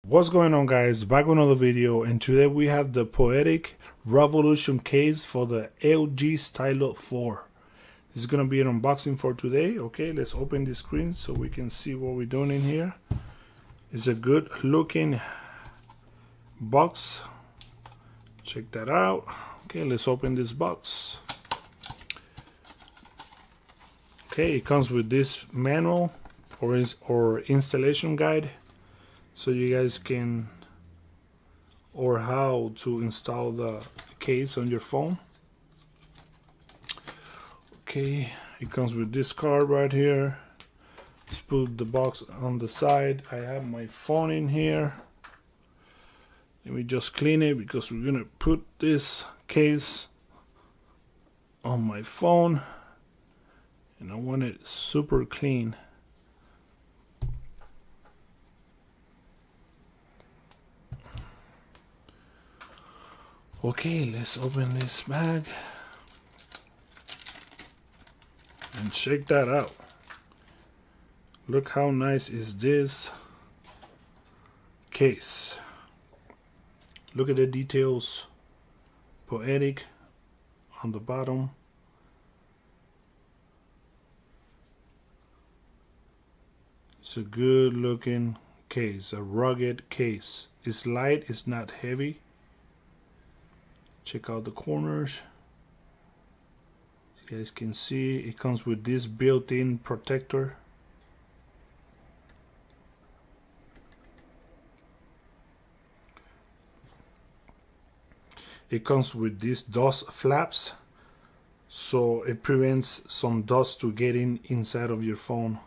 What's going on, guys? Back with another video, and today we have the Poetic Revolution case for the LG Stylo 4. This is gonna be an unboxing for today. Okay, let's open the screen so we can see what we're doing in here. It's a good looking box. Check that out. Okay, let's open this box. Okay, it comes with this manual or installation guide, so you guys can, or how to install the case on your phone. Okay, it comes with this card right here. Let's put the box on the side. I have my phone in here. Let me just clean it because we're gonna put this case on my phone and I want it super clean. Okay, let's open this bag and check that out. Look how nice is this case. Look at the details. Poetic on the bottom. It's a good looking case, a rugged case. It's light, it's not heavy. Check out the corners. You guys can see it comes with this built-in protector. It comes with these dust flaps, so it prevents some dust to get inside of your phone.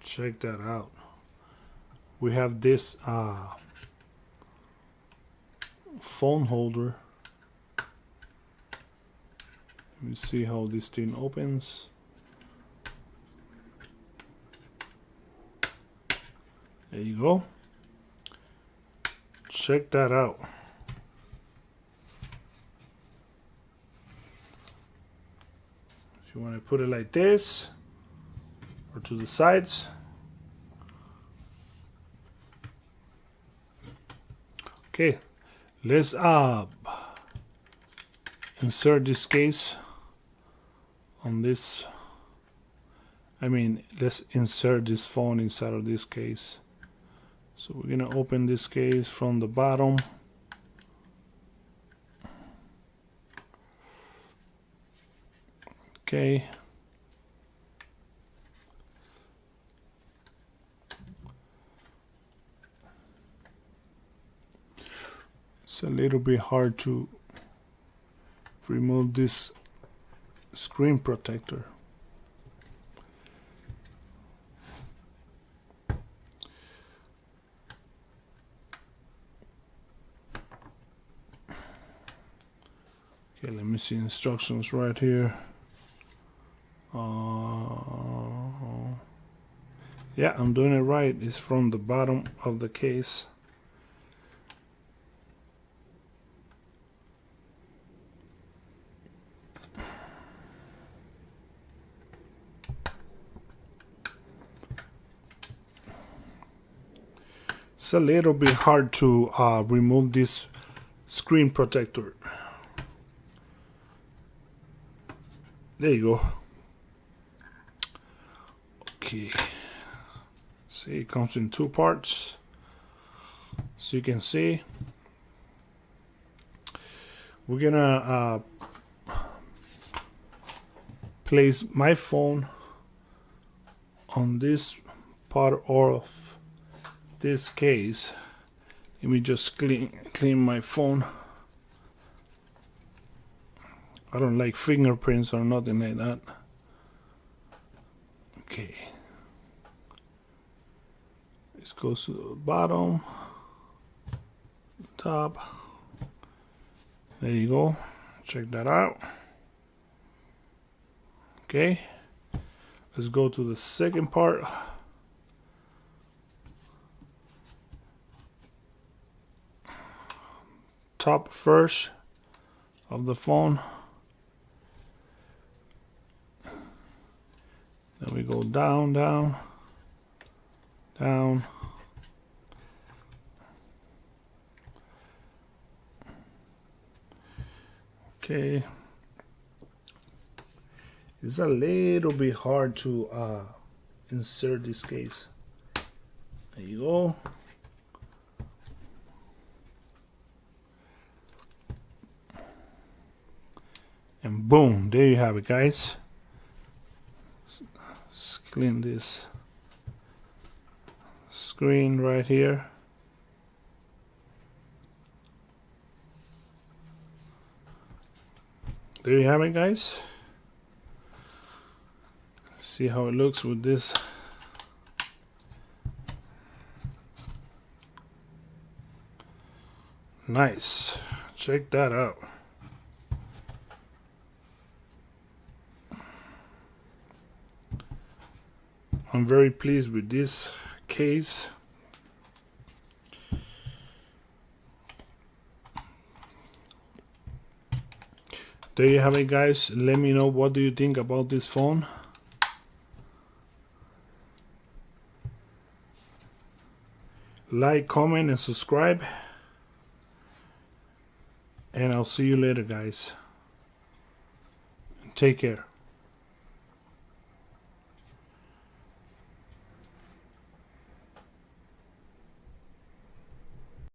Check that out. We have this phone holder. Let me see how this thing opens. There you go. Check that out. If you want to put it like this or to the sides. Okay, let's insert this case on this. Let's insert this phone inside of this case. So we're gonna open this case from the bottom. Okay. It's a little bit hard to remove this screen protector. Okay, let me see instructions right here. Yeah, I'm doing it right. It's from the bottom of the case. It's a little bit hard to remove this screen protector. There you go. Okay. See, it comes in two parts. So you can see. We're gonna place my phone on this part of this case. Let me just clean my phone. I don't like fingerprints or nothing like that. Okay. This goes to the bottom, top. There you go. Check that out. Okay. Let's go to the second part. Top first of the phone. Then we go down, down, down. Okay. It's a little bit hard to insert this case. There you go. And boom, there you have it, guys. Let's clean this screen right here. There you have it, guys. See how it looks with this. Nice. Check that out. I'm very pleased with this case. There you have it, guys. Let me know, what do you think about this phone? Like, comment, and subscribe. And I'll see you later, guys. Take care.